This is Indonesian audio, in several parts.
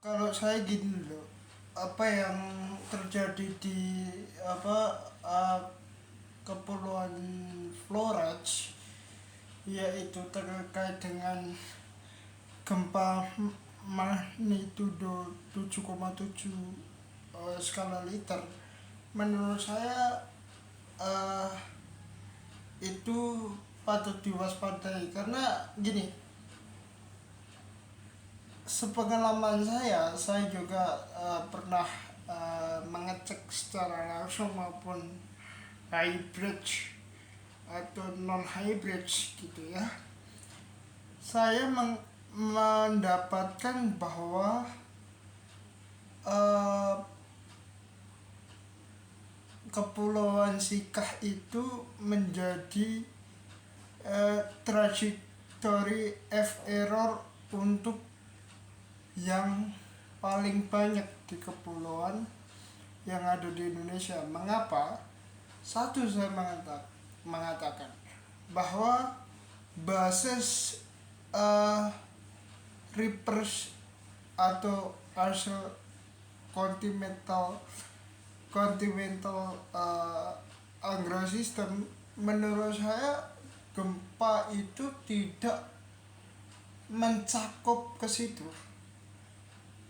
Kalau saya gini loh, apa yang terjadi di apa kepulauan Flores, yaitu terkait dengan gempa magnitudo 7,7 skala liter. Menurut saya eh, itu patut diwaspadai karena gini, sepengalaman saya juga pernah mengecek secara langsung maupun hybrid atau non hybrid gitu ya. Saya mendapatkan bahwa eh, Kepulauan Sikah itu menjadi trajektori F error untuk yang paling banyak di kepulauan yang ada di Indonesia. Mengapa? Satu, saya mengatakan bahwa basis uh, reverse atau hasil continental continental anglo system, menurut saya gempa itu tidak mencakup ke situ.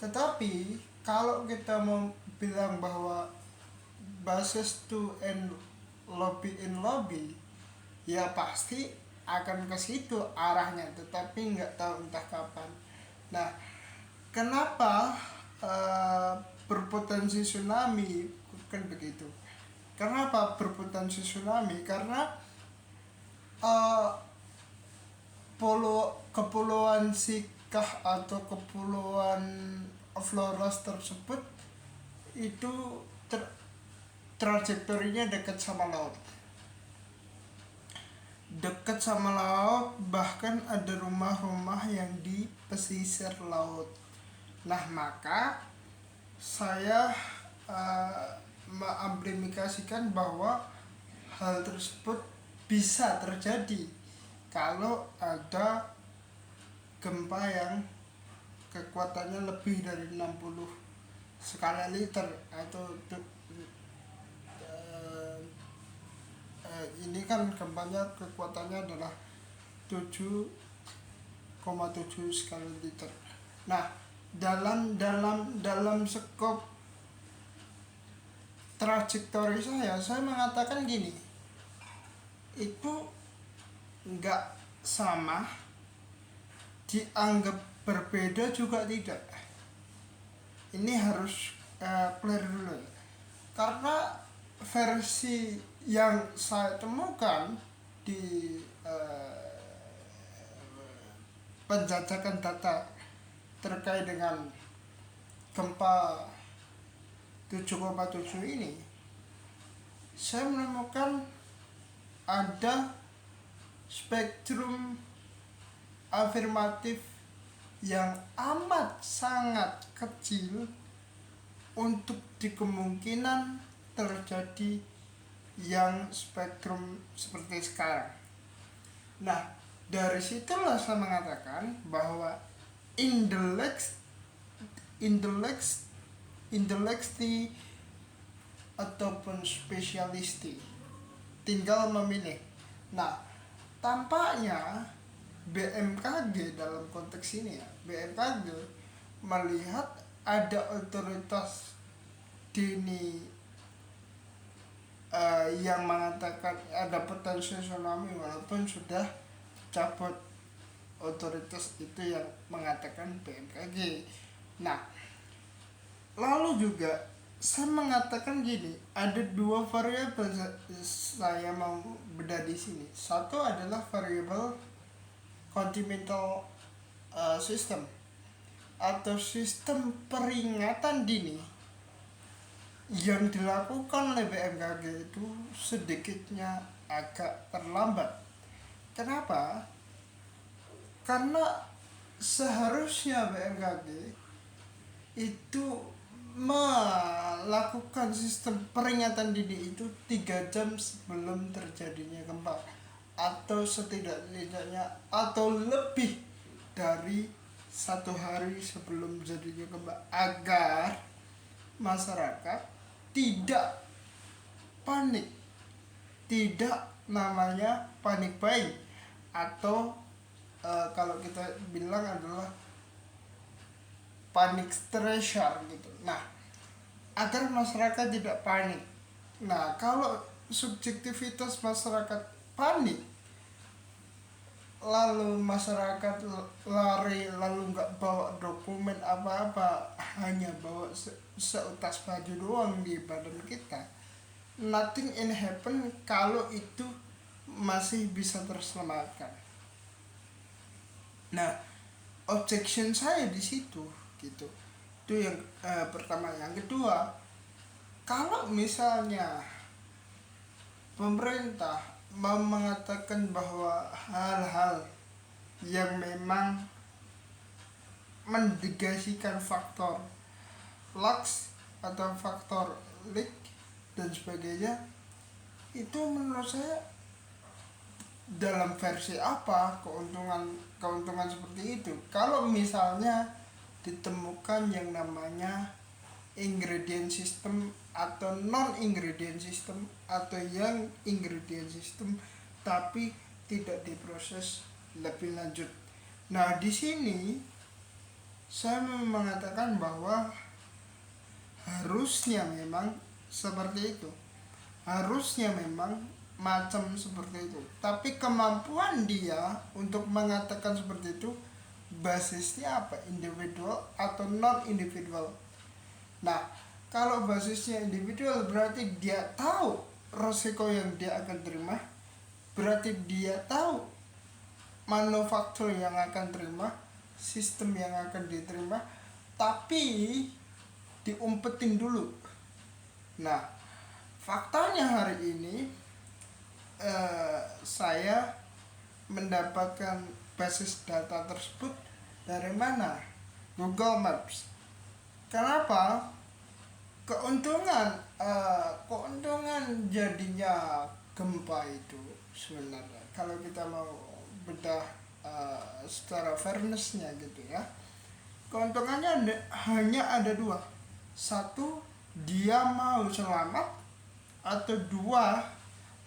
Tetapi kalau kita mau bilang bahwa basis to and lobby in lobby, ya pasti akan ke situ arahnya, tetapi nggak tahu entah kapan. Nah, kenapa berpotensi tsunami kan begitu? Kenapa berpotensi tsunami? Karena uh, kepulauan Sikah atau kepulauan Flores tersebut itu trajektorinya dekat sama laut, bahkan ada rumah-rumah yang di pesisir laut. Nah, maka saya uh, mengimplikasikan bahwa hal tersebut bisa terjadi kalau ada gempa yang kekuatannya lebih dari 60 skala liter atau ini kan gempanya kekuatannya adalah 7,7 skala liter. Nah, dalam skop trajektori saya mengatakan gini, itu nggak sama, dianggap berbeda juga tidak. Ini harus clear dulu, karena versi yang saya temukan di penjajakan data terkait dengan gempa 7,7 ini, saya menemukan ada spektrum afirmatif yang amat sangat kecil untuk dikemungkinan terjadi yang spektrum seperti sekarang. Nah, dari situlah saya mengatakan bahwa intelekti ataupun spesialisti tinggal memilih. Nah, tampaknya BMKG dalam konteks ini ya, BMKG melihat ada otoritas dini yang mengatakan ada potensi tsunami walaupun sudah cabut otoritas itu yang mengatakan BMKG. Nah, lalu juga saya mengatakan gini, ada dua variabel saya mau bedah di sini. Satu adalah variabel continental system atau sistem peringatan dini yang dilakukan oleh BMKG itu sedikitnya agak terlambat. Kenapa? Karena seharusnya BMKG itu melakukan sistem peringatan dini itu 3 jam sebelum terjadinya gempa, atau setidaknya atau lebih dari 1 hari sebelum jadinya gempa agar masyarakat tidak panik, tidak namanya panik buying atau kalau kita bilang adalah panik stresor gitu. Nah, agar masyarakat tidak panik. Nah, kalau subjektivitas masyarakat panik, lalu masyarakat lari lalu nggak bawa dokumen apa-apa, hanya bawa seutas baju doang di badan kita, nothing in happen kalau itu masih bisa terselamatkan. Nah, objection saya di situ gitu. Itu yang pertama. Yang kedua, kalau misalnya pemerintah mau mengatakan bahwa hal-hal yang memang mendegasikan faktor lux atau faktor leak dan sebagainya, itu menurut saya dalam versi apa keuntungan seperti itu kalau misalnya ditemukan yang namanya ingredient system atau non ingredient system atau yang ingredient system tapi tidak diproses lebih lanjut. Nah, di sini saya mengatakan bahwa harusnya memang seperti itu, harusnya memang macam seperti itu, tapi kemampuan dia untuk mengatakan seperti itu basisnya apa, individual atau non individual. Nah, kalau basisnya individual berarti dia tahu resiko yang dia akan terima, berarti dia tahu manufaktur yang akan terima, sistem yang akan diterima, tapi diumpetin dulu. Nah, faktanya hari ini saya mendapatkan basis data tersebut dari mana? Google Maps. Kenapa? Keuntungan jadinya gempa itu sebenarnya kalau kita mau bedah secara fairnessnya gitu ya, keuntungannya hanya ada dua. Satu, dia mau selamat, atau dua,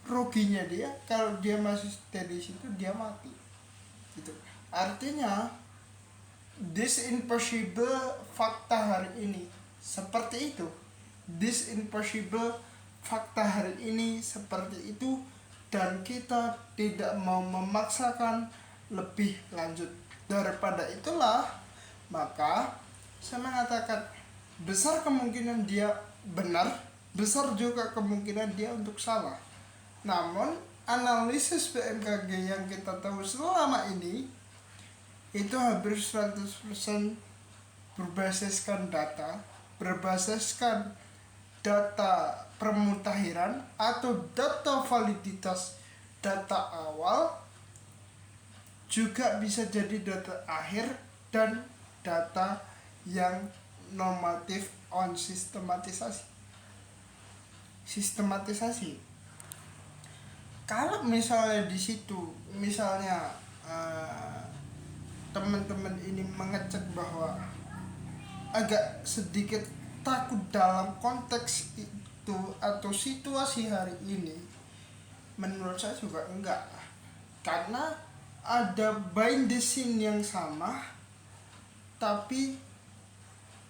ruginya dia kalau dia masih stay di situ dia mati gitu. Artinya this impossible fakta hari ini seperti itu, this impossible fakta hari ini seperti itu, dan kita tidak mau memaksakan lebih lanjut. Daripada itulah, maka saya mengatakan besar kemungkinan dia benar, besar juga kemungkinan dia untuk salah. Namun analisis BMKG yang kita tahu selama ini itu hampir 100% berbasiskan data permutahiran atau data validitas data awal, juga bisa jadi data akhir dan data yang normatif on sistematisasi. Kalau misalnya di situ misalnya teman-teman ini mengecek bahwa agak sedikit takut dalam konteks itu atau situasi hari ini, menurut saya juga enggak, karena ada behind the scene yang sama tapi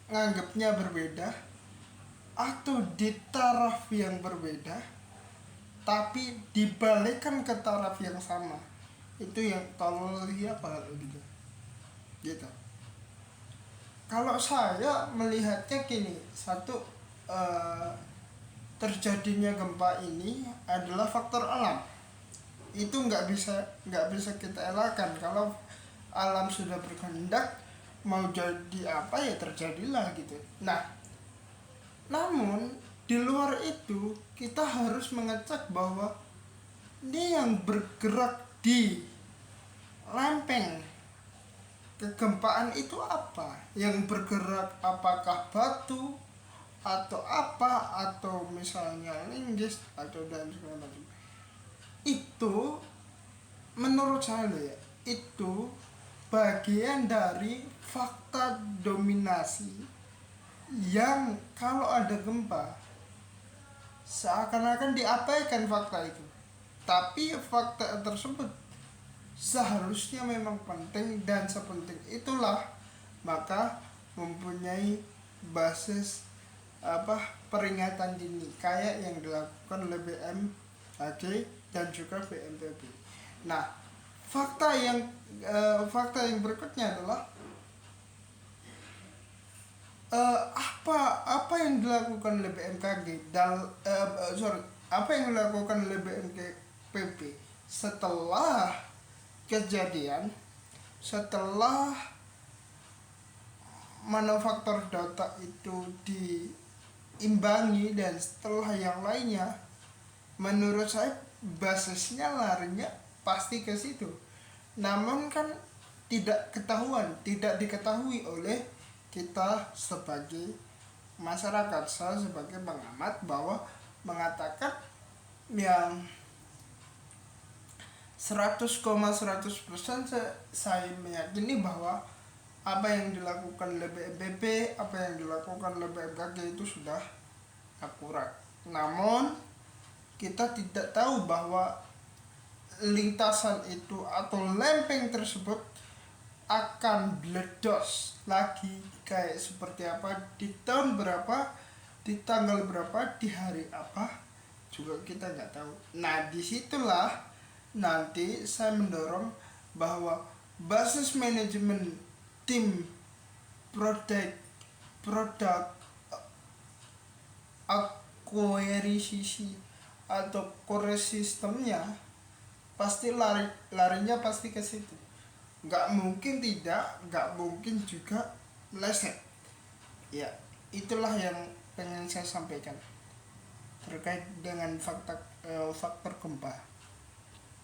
nganggapnya berbeda, atau di taraf yang berbeda tapi dibalikkan ke taraf yang sama. Itu yang toleransi apa gitu. Kalau saya melihatnya gini, satu, terjadinya gempa ini adalah faktor alam. Itu nggak bisa kita elakkan. Kalau alam sudah berkehendak mau jadi apa ya terjadilah gitu. Nah, namun di luar itu kita harus mengecek bahwa ini yang bergerak di lempeng kegempaan itu apa, yang bergerak apakah batu atau apa, atau misalnya linggis atau dan segala macam. Itu menurut saya ya, itu bagian dari fakta dominasi yang kalau ada gempa seakan-akan diabaikan fakta itu, tapi fakta tersebut seharusnya memang penting, dan sepenting itulah maka mempunyai basis peringatan dini kayak yang dilakukan oleh BMKG dan juga BNPB. Nah, fakta yang berikutnya adalah apa yang dilakukan oleh BMKG apa yang dilakukan oleh BNPB setelah kejadian, setelah manufaktur data itu diimbangi dan setelah yang lainnya. Menurut saya basisnya larinya pasti ke situ, namun kan tidak diketahui oleh kita sebagai masyarakat. Saya sebagai pengamat bahwa mengatakan yang 100,100% saya meyakini bahwa apa yang dilakukan oleh BNPB, apa yang dilakukan oleh BMKG itu sudah akurat. Namun kita tidak tahu bahwa lintasan itu atau lempeng tersebut akan meledos lagi kayak seperti apa, di tahun berapa, di tanggal berapa, di hari apa juga kita nggak tahu. Nah, disitulah nanti saya mendorong bahwa basis manajemen tim produk akuisisi atau core sistemnya pasti larinya pasti ke situ. Nggak mungkin tidak, nggak mungkin juga meleset. Ya, itulah yang pengen saya sampaikan terkait dengan faktor gempa.